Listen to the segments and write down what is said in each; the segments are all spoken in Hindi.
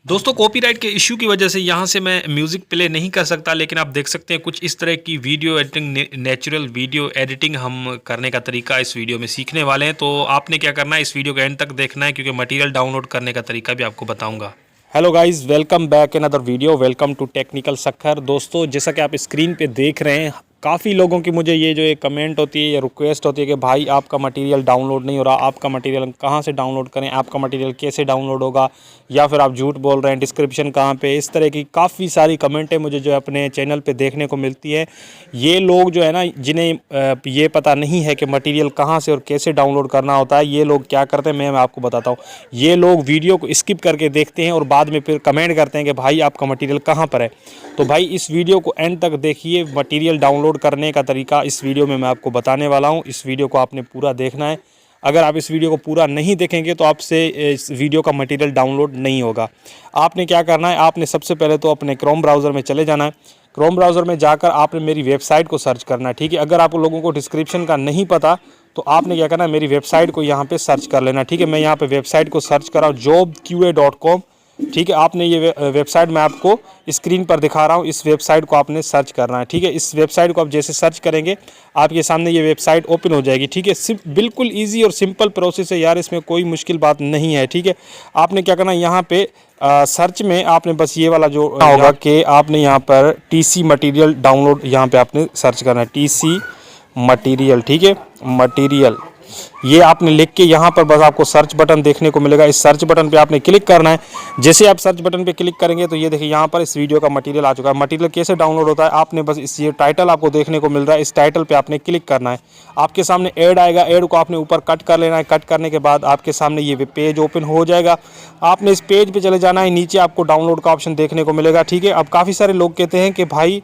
दोस्तों कॉपीराइट के इश्यू की वजह से यहाँ से मैं म्यूज़िक प्ले नहीं कर सकता, लेकिन आप देख सकते हैं कुछ इस तरह की video editing, natural video editing हम करने का तरीका इस वीडियो में सीखने वाले हैं। तो आपने क्या करना है, इस वीडियो के एंड तक देखना है क्योंकि मटेरियल डाउनलोड करने का तरीका भी आपको बताऊंगा। Hello guys, welcome back in other video, welcome to technical Sakkhar. दोस्तों जैसा कि आप स्क्रीन पे देख रहे हैं, काफ़ी लोगों की मुझे ये जो एक कमेंट होती है या रिक्वेस्ट होती है कि भाई आपका मटेरियल डाउनलोड नहीं हो रहा, आपका मटेरियल कहाँ से डाउनलोड करें, आपका मटेरियल कैसे डाउनलोड होगा, या फिर आप झूठ बोल रहे हैं, डिस्क्रिप्शन कहाँ पे। इस तरह की काफ़ी सारी कमेंटें मुझे जो है अपने चैनल पे देखने को मिलती है। ये लोग जो है ना, जिन्हें ये पता नहीं है कि मटेरियल कहाँ से और कैसे डाउनलोड करना होता है, ये लोग क्या करते हैं मैं आपको बताता हूँ। ये लोग वीडियो को स्किप करके देखते हैं और बाद में फिर कमेंट करते हैं कि भाई आपका मटेरियल कहाँ पर है। तो भाई इस वीडियो को एंड तक देखिए, मटेरियल डाउनलोड करने का तरीका इस वीडियो में मैं आपको बताने वाला हूँ। इस वीडियो को आपने पूरा देखना है। अगर आप इस वीडियो को पूरा नहीं देखेंगे तो आपसे इस वीडियो का मटेरियल डाउनलोड नहीं होगा। आपने क्या करना है, आपने सबसे पहले तो अपने क्रोम ब्राउज़र में चले जाना है। क्रोम ब्राउज़र में जाकर आपने मेरी वेबसाइट को सर्च करना है, ठीक है। अगर आप लोगों को डिस्क्रिप्शन का नहीं पता तो आपने क्या करना है, मेरी वेबसाइट को यहाँ पे सर्च कर लेना, ठीक है। मैं यहाँ पे वेबसाइट को सर्च कर रहा हूँ, jobqa.com, ठीक है। आपने ये वेबसाइट मैं आपको स्क्रीन पर दिखा रहा हूँ, इस वेबसाइट को आपने सर्च करना है, ठीक है। इस वेबसाइट को आप जैसे सर्च करेंगे आपके सामने ये वेबसाइट ओपन हो जाएगी, ठीक है। बिल्कुल इजी और सिंपल प्रोसेस है यार, इसमें कोई मुश्किल बात नहीं है, ठीक है। आपने क्या करना है, यहाँ पे सर्च में आपने बस ये वाला जो होगा कि आपने यहाँ पर टीसी मटेरियल डाउनलोड, यहाँ पे आपने सर्च करना है टीसी मटेरियल, ठीक है। मटेरियल ये आपने लिख के यहाँ पर बस आपको सर्च बटन देखने को मिलेगा। इस सर्च बटन पे आपने क्लिक करना है। जैसे आप सर्च बटन पे क्लिक करेंगे तो ये देखिए यहाँ पर इस वीडियो का मटेरियल आ चुका है। मटेरियल कैसे डाउनलोड होता है, आपने बस इस ये टाइटल आपको देखने को मिल रहा है, इस टाइटल पे आपने क्लिक करना है। आपके सामने ऐड आएगा, ऐड को आपने ऊपर कट कर लेना है। कट करने के बाद आपके सामने ये पेज ओपन हो जाएगा। आपने इस पेज पर चले जाना है, नीचे आपको डाउनलोड का ऑप्शन देखने को मिलेगा, ठीक है। अब काफ़ी सारे लोग कहते हैं कि भाई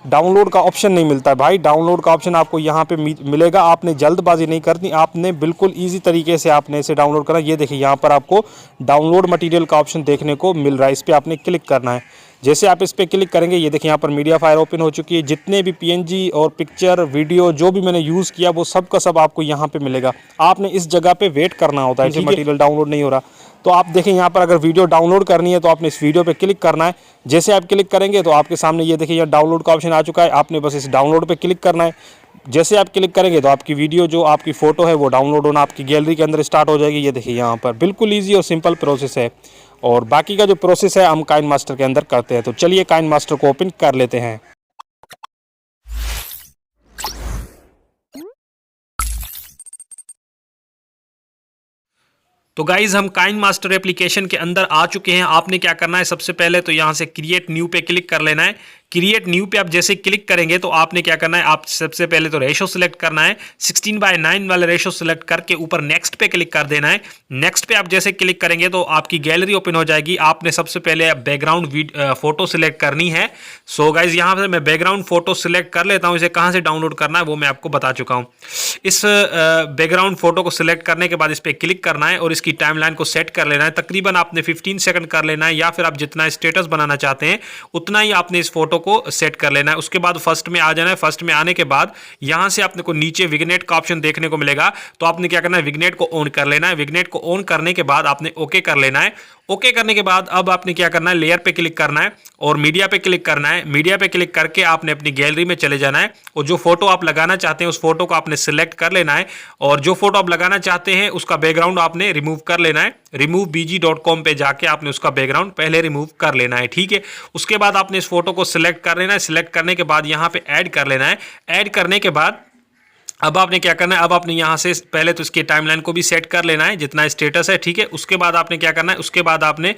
डाउनलोड का ऑप्शन नहीं मिलता है। भाई डाउनलोड का ऑप्शन आपको यहाँ पे मिलेगा। आपने जल्दबाजी नहीं करनी, आपने बिल्कुल इजी तरीके से आपने इसे डाउनलोड करना। ये देखिए यहाँ पर आपको डाउनलोड मटेरियल का ऑप्शन देखने को मिल रहा है, इस पर आपने क्लिक करना है। जैसे आप इस पर क्लिक करेंगे ये देखिए यहाँ पर मीडिया फाइल ओपन हो चुकी है। जितने भी पीएनजी और पिक्चर वीडियो जो भी मैंने यूज़ किया वो सब का सब आपको यहाँ पे मिलेगा। आपने इस जगह पे वेट करना होता है, मटेरियल डाउनलोड नहीं हो रहा तो आप देखें यहाँ पर अगर वीडियो डाउनलोड करनी है तो आपने इस वीडियो पे क्लिक करना है। जैसे आप क्लिक करेंगे तो आपके सामने ये देखिए यहाँ डाउनलोड का ऑप्शन आ चुका है। आपने बस इस डाउनलोड पे क्लिक करना है। जैसे आप क्लिक करेंगे तो आपकी वीडियो जो आपकी फ़ोटो है वो डाउनलोड होना आपकी गैलरी के अंदर स्टार्ट हो जाएगी। ये देखिए यहाँ पर बिल्कुल ईजी और सिंपल प्रोसेस है। और बाकी का जो प्रोसेस है हम काइनमास्टर के अंदर करते हैं। तो चलिए काइनमास्टर को ओपन कर लेते हैं। तो गाइज़ हम काइनमास्टर एप्लीकेशन के अंदर आ चुके हैं। आपने क्या करना है, सबसे पहले तो यहाँ से क्रिएट न्यू पे क्लिक कर लेना है। क्रिएट न्यू पे आप जैसे क्लिक करेंगे तो आपने क्या करना है, आप सबसे पहले तो रेशो सिलेक्ट करना है। 16:9 वाले रेशो सिलेक्ट करके ऊपर नेक्स्ट पे क्लिक कर देना है। नेक्स्ट पे आप जैसे क्लिक करेंगे तो आपकी गैलरी ओपन हो जाएगी। आपने सबसे पहले बैकग्राउंड फोटो सिलेक्ट करनी है। सो गाइज यहाँ से मैं बैकग्राउंड फोटो सिलेक्ट कर लेता हूँ। इसे कहाँ से डाउनलोड करना है वो मैं आपको बता चुका हूँ। इस बैकग्राउंड फोटो को सिलेक्ट करने के बाद इस पर क्लिक करना है और इसकी टाइमलाइन को सेट कर लेना है। तकरीबन आपने 15 सेकंड कर लेना है, या फिर आप जितना स्टेटस बनाना चाहते हैं उतना ही आपने इस फोटो को सेट कर लेना है। उसके बाद फर्स्ट में आ जाना है। फर्स्ट में आने के बाद यहां से आपने को नीचे विग्नेट का ऑप्शन देखने को मिलेगा। तो आपने क्या करना है, विग्नेट को ऑन कर लेना है। विग्नेट को ऑन करने के बाद आपने ओके कर लेना है। ओके करने के बाद अब आपने क्या करना है, लेयर पे क्लिक करना है और मीडिया पे क्लिक करना है। मीडिया पे क्लिक करके आपने अपनी गैलरी में चले जाना है और जो फोटो आप लगाना चाहते हैं उस फोटो को आपने सिलेक्ट कर लेना है। और जो फोटो आप लगाना चाहते हैं उसका बैकग्राउंड आपने रिमूव कर लेना है। removebg.com पे जाके आपने उसका बैकग्राउंड पहले रिमूव कर लेना है, ठीक है। उसके बाद आपने इस फोटो को सिलेक्ट कर लेना है। सिलेक्ट करने के बाद यहाँ पे ऐड कर लेना है। ऐड करने के बाद अब आपने क्या करना है, अब आपने यहाँ से पहले तो इसकी टाइमलाइन को भी सेट कर लेना है जितना स्टेटस है, ठीक है। उसके बाद आपने क्या करना है, उसके बाद आपने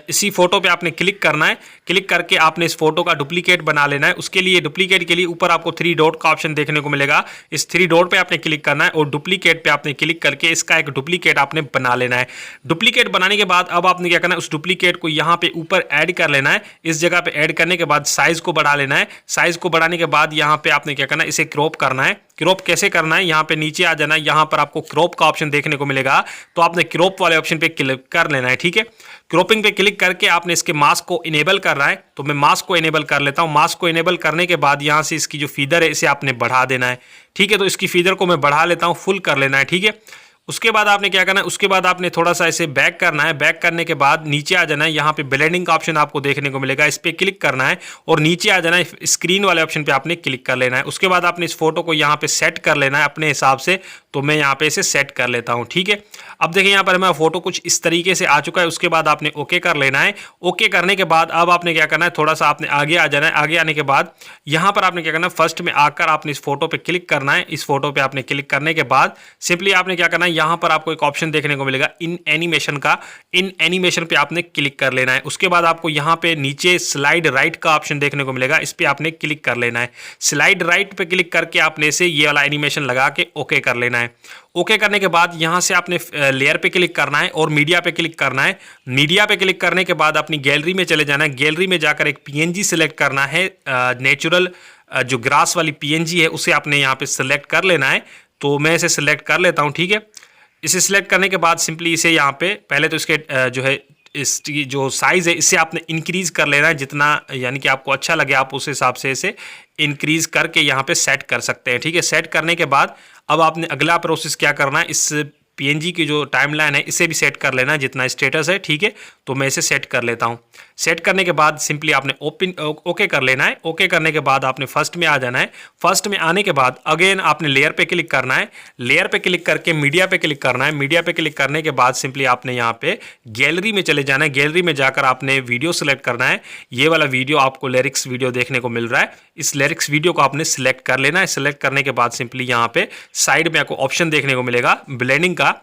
इसी फोटो पे आपने क्लिक करना है। क्लिक करके आपने इस फोटो का डुप्लीकेट बना लेना है। उसके लिए डुप्लीकेट के लिए ऊपर आपको 3 डॉट का ऑप्शन देखने को मिलेगा। इस 3 डॉट पे आपने क्लिक करना है और डुप्लीकेट पे आपने क्लिक करके इसका एक डुप्लीकेट आपने बना लेना है। डुप्लीकेट बनाने के बाद अब आपने क्या करना है, उस डुप्लीकेट को यहाँ पे ऊपर ऐड कर लेना है। इस जगह पे ऐड करने के बाद साइज को बढ़ा लेना है। साइज को बढ़ाने के बाद यहाँ पे आपने क्या करना है, इसे क्रॉप करना है। क्रॉप कैसे करना है, यहाँ पे नीचे आ जाना है। यहाँ पर आपको क्रॉप का ऑप्शन देखने को मिलेगा तो आपने क्रॉप वाले ऑप्शन पे क्लिक कर लेना है, ठीक है। क्रॉपिंग पे क्लिक करके आपने इसके मास्क को इनेबल करना है। तो मैं मास्क को इनेबल कर लेता हूँ। मास्क को इनेबल करने के बाद यहाँ से इसकी जो फीदर है इसे आपने बढ़ा देना है, ठीक है। तो इसकी फीदर को मैं बढ़ा लेता हूँ, फुल कर लेना है, ठीक है। उसके बाद आपने क्या करना है, उसके बाद आपने थोड़ा सा इसे बैक करना है। बैक करने के बाद नीचे आ जाना है, यहाँ पे ब्लेंडिंग का ऑप्शन आपको देखने को मिलेगा, इस पर क्लिक करना है और नीचे आ जाना है, स्क्रीन वाले ऑप्शन पे आपने क्लिक कर लेना है। उसके बाद आपने इस फोटो को यहाँ पे सेट कर लेना है अपने हिसाब से, तो मैं यहाँ पे इसे सेट कर लेता हूँ। ठीक है, अब देखिए यहाँ पर हमारा फोटो कुछ इस तरीके से आ चुका है। उसके बाद आपने ओके कर लेना है। ओके करने के बाद अब आपने क्या करना है, थोड़ा सा आपने आगे आ जाना है। आगे आने के बाद यहाँ पर आपने क्या करना है, फर्स्ट में आकर आपने इस फोटो पे क्लिक करना है। इस फोटो पे आपने क्लिक करने के बाद सिंपली आपने क्या करना है, यहाँ पर आपको एक ऑप्शन देखने को मिलेगा इन एनिमेशन का, इन एनिमेशन पे आपने क्लिक कर लेना है। उसके बाद आपको यहाँ पे नीचे स्लाइड राइट का ऑप्शन देखने को मिलेगा, इस पे आपने क्लिक कर लेना है। स्लाइड राइट पे क्लिक करके आपने इसे ये वाला एनिमेशन लगा के ओके कर लेना है। ओके करने के बाद यहाँ से आपने लेयर पे क्लिक करना है और मीडिया पे क्लिक करना है। मीडिया पे क्लिक करने के बाद अपनी गैलरी में चले जाना है। गैलरी में जाकर एक पीएनजी सिलेक्ट करना है, नेचुरल जो ग्रास वाली पीएनजी है उसे आपने यहाँ पे सिलेक्ट कर लेना है। तो मैं इसे सिलेक्ट कर लेता हूँ। ठीक है, इसे सिलेक्ट करने के बाद सिंपली इसे यहाँ पे पहले तो इसके जो है इसकी जो साइज़ है इसे आपने इंक्रीज कर लेना है, जितना यानी कि आपको अच्छा लगे आप उस हिसाब से इसे इंक्रीज करके यहाँ पे सेट कर सकते हैं। ठीक है, सेट करने के बाद अब आपने अगला प्रोसेस क्या करना है, इस पीएनजी की जो टाइमलाइन है इसे भी सेट कर लेना है जितना स्टेटस है। ठीक है, तो मैं इसे सेट कर लेता हूँ। सेट करने के बाद सिंपली आपने ओके कर लेना है। ओके करने के बाद आपने फर्स्ट में आ जाना है। फर्स्ट में आने के बाद अगेन आपने लेयर पे क्लिक करना है। लेयर पे क्लिक करके मीडिया पे क्लिक करना है। मीडिया पे क्लिक करने के बाद सिंपली आपने यहाँ पे गैलरी में चले जाना है। गैलरी में जाकर आपने वीडियो सेलेक्ट करना है। ये वाला वीडियो आपको लिरिक्स वीडियो देखने को मिल रहा है, इस लिरिक्स वीडियो को आपने सिलेक्ट कर लेना है। सिलेक्ट करने के बाद सिंपली यहाँ पे साइड में आपको ऑप्शन देखने को मिलेगा ब्लेंडिंग का,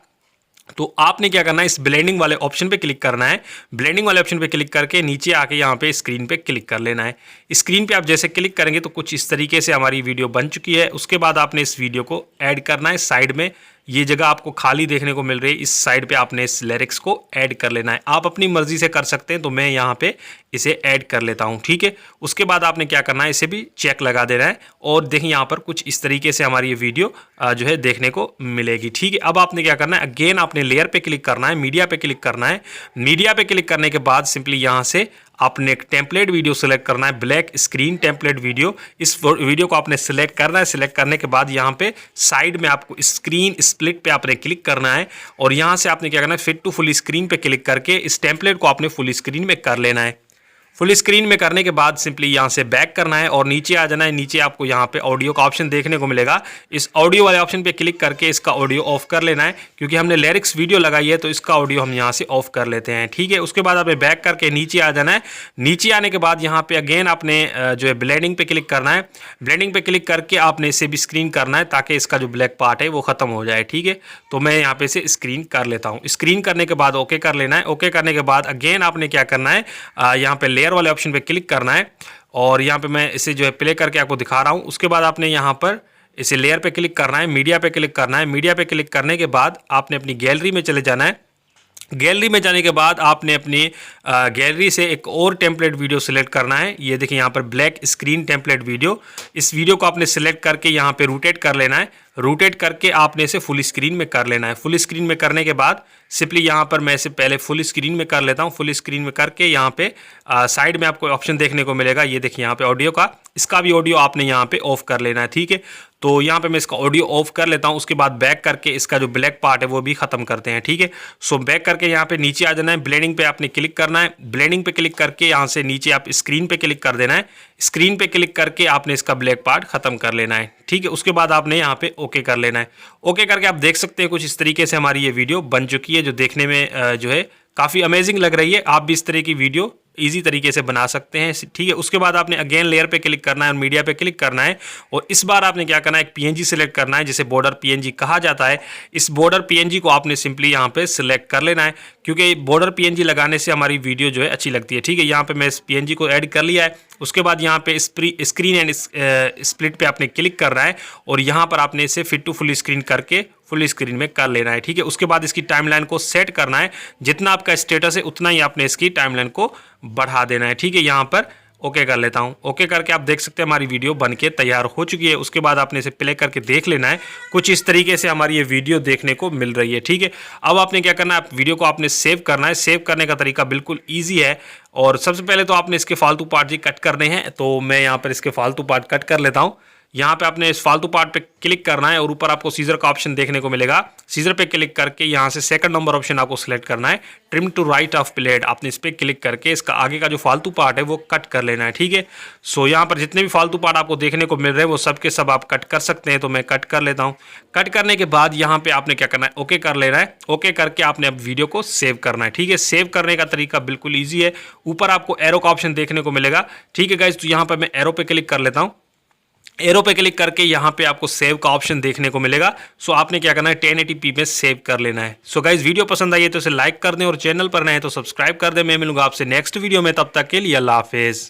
तो आपने क्या करना है, इस ब्लेंडिंग वाले ऑप्शन पे क्लिक करना है। ब्लेंडिंग वाले ऑप्शन पे क्लिक करके नीचे आके यहाँ पे स्क्रीन पे क्लिक कर लेना है। स्क्रीन पे आप जैसे क्लिक करेंगे तो कुछ इस तरीके से हमारी वीडियो बन चुकी है। उसके बाद आपने इस वीडियो को ऐड करना है। साइड में ये जगह आपको खाली देखने को मिल रही है, इस साइड पे आपने इस लिरिक्स को ऐड कर लेना है। आप अपनी मर्जी से कर सकते हैं, तो मैं यहाँ पे इसे ऐड कर लेता हूँ। ठीक है, उसके बाद आपने क्या करना है, इसे भी चेक लगा देना है और देखिए यहाँ पर कुछ इस तरीके से हमारी ये वीडियो जो है देखने को मिलेगी। ठीक है, अब आपने क्या करना है, अगेन आपने लेयर पे क्लिक करना है, मीडिया पे क्लिक करना है। मीडिया पे क्लिक करने के बाद सिंपली यहाँ से आपने एक टेम्पलेट वीडियो सेलेक्ट करना है, ब्लैक स्क्रीन टेम्पलेट वीडियो। इस वीडियो को आपने सिलेक्ट करना है। सिलेक्ट करने के बाद यहाँ पे साइड में आपको स्क्रीन स्प्लिट पे आपने क्लिक करना है और यहाँ से आपने क्या करना है, फिट टू फुल स्क्रीन पे क्लिक करके इस टेम्पलेट को आपने फुल स्क्रीन में कर लेना है। फुल स्क्रीन में करने के बाद सिंपली यहाँ से बैक करना है और नीचे आ जाना है। नीचे आपको यहाँ पे ऑडियो का ऑप्शन देखने को मिलेगा, इस ऑडियो वाले ऑप्शन पे क्लिक करके इसका ऑडियो ऑफ कर लेना है, क्योंकि हमने लिरिक्स वीडियो लगाई है तो इसका ऑडियो हम यहाँ से ऑफ कर लेते हैं। ठीक है, उसके बाद आपने बैक करके नीचे आ जाना है। नीचे आने के बाद यहाँ पे अगेन आपने जो है ब्लेंडिंग पे क्लिक करना है। ब्लेंडिंग पे क्लिक करके आपने इसे भी स्क्रीन करना है ताकि इसका जो ब्लैक पार्ट है वो खत्म हो जाए। ठीक है, तो मैं यहाँ पे इसे स्क्रीन कर लेता हूँ। स्क्रीन करने के बाद ओके कर लेना है। ओके करने के बाद अगेन आपने क्या करना है, यहाँ पे लेयर वाले ऑप्शन पे क्लिक करना है और यहाँ पे मैं इसे जो है प्ले करके आपको दिखा रहा हूँ। उसके बाद आपने यहाँ पर इसे लेयर पे क्लिक करना है, मीडिया पे क्लिक करना है। मीडिया पे क्लिक करने के बाद आपने अपनी गैलरी में चले जाना है। गैलरी में जाने के बाद आपने अपनी गैलरी से एक और टेम्पलेट वीडियो सिलेक्ट करना है। ये देखिए यहाँ पर ब्लैक स्क्रीन टेम्पलेट वीडियो, इस वीडियो को आपने सिलेक्ट करके यहाँ पे रोटेट कर लेना है। रोटेट करके आपने इसे फुल स्क्रीन में कर लेना है। फुल स्क्रीन में करने के बाद सिंपली यहाँ पर मैं इसे पहले फुल स्क्रीन में कर लेता हूँ। फुल स्क्रीन में करके यहाँ पे साइड में आपको ऑप्शन देखने को मिलेगा, ये देखिए यहाँ पे ऑडियो का, इसका भी ऑडियो आपने यहाँ पे ऑफ कर लेना है। ठीक है, तो यहाँ पे मैं इसका ऑडियो ऑफ कर लेता हूँ। उसके बाद बैक करके इसका जो ब्लैक पार्ट है वो भी खत्म करते हैं। ठीक है, सो बैक करके यहाँ पे नीचे आ जाना है। ब्लेंडिंग पे आपने क्लिक करना है। ब्लेंडिंग पे क्लिक करके यहाँ से नीचे आप स्क्रीन पे क्लिक कर देना है। स्क्रीन पे क्लिक करके आपने इसका ब्लैक पार्ट खत्म कर लेना है। ठीक है, उसके बाद आपने यहाँ पे ओके कर लेना है। ओके करके आप देख सकते हैं कुछ इस तरीके से हमारी ये वीडियो बन चुकी है, जो देखने में जो है काफ़ी अमेजिंग लग रही है। आप भी इस तरह की वीडियो इजी तरीके से बना सकते हैं। ठीक है, उसके बाद आपने अगेन लेयर पे क्लिक करना है और मीडिया पे क्लिक करना है और इस बार आपने क्या करना है, एक पीएनजी सिलेक्ट करना है जिसे बॉर्डर पीएनजी कहा जाता है। इस बॉर्डर पीएनजी को आपने सिंपली यहाँ पे सिलेक्ट कर लेना है, क्योंकि बॉर्डर पीएनजी लगाने से हमारी वीडियो जो है अच्छी लगती है। ठीक है, यहाँ पे मैं इस पीएनजी को ऐड कर लिया है। उसके बाद यहाँ पे स्क्रीन एंड स्प्लिट पे आपने क्लिक करना है और यहाँ पर आपने इसे फिट टू फुल स्क्रीन करके फुल स्क्रीन में कर लेना है। ठीक है, उसके बाद इसकी टाइमलाइन को सेट करना है। जितना आपका स्टेटस है उतना ही आपने इसकी टाइमलाइन को बढ़ा देना है। ठीक है, यहाँ पर ओके कर लेता हूँ। ओके करके आप देख सकते हैं हमारी वीडियो बनके तैयार हो चुकी है। उसके बाद आपने इसे प्ले करके देख लेना है। कुछ इस तरीके से हमारी ये वीडियो देखने को मिल रही है। ठीक है, अब आपने क्या करना है, आप वीडियो को आपने सेव करना है। सेव करने का तरीका बिल्कुल ईजी है और सबसे पहले तो आपने इसके फालतू पार्ट जी कट करने हैं, तो मैं यहाँ पर इसके फालतू पार्ट कट कर लेता हूँ। यहाँ पे आपने इस फालतू पार्ट पे क्लिक करना है और ऊपर आपको सीजर का ऑप्शन देखने को मिलेगा। सीजर पे क्लिक करके यहाँ से सेकंड नंबर ऑप्शन आपको सिलेक्ट करना है, trim to right of blade. आपने इस पे क्लिक करके इसका आगे का जो फालतू पार्ट है वो कट कर लेना है, ठीक है। सो यहाँ पर जितने भी फालतू पार्ट आपको देखने को मिल रहे हैं वो सब के सब आप कट कर सकते हैं, तो मैं कट कर लेता हूँ। कट करने के बाद यहाँ पे आपने क्या करना है, ओके कर लेना है। ओके करके आपने अब वीडियो को सेव करना है, ठीक है। सेव करने का तरीका बिल्कुल ईजी है। ऊपर आपको एरो का ऑप्शन देखने को मिलेगा, ठीक है गाइज। तो यहाँ पर मैं एरो पे क्लिक कर लेता हूँ। एरो पे क्लिक करके यहाँ पे आपको सेव का ऑप्शन देखने को मिलेगा। सो आपने क्या करना है, 1080p में सेव कर लेना है। सो गाइज वीडियो पसंद आई है तो इसे लाइक कर दें और चैनल पर नए हैं तो सब्सक्राइब कर दें। मैं मिलूंगा आपसे नेक्स्ट वीडियो में, तब तक के लिए अल्लाह हाफिज।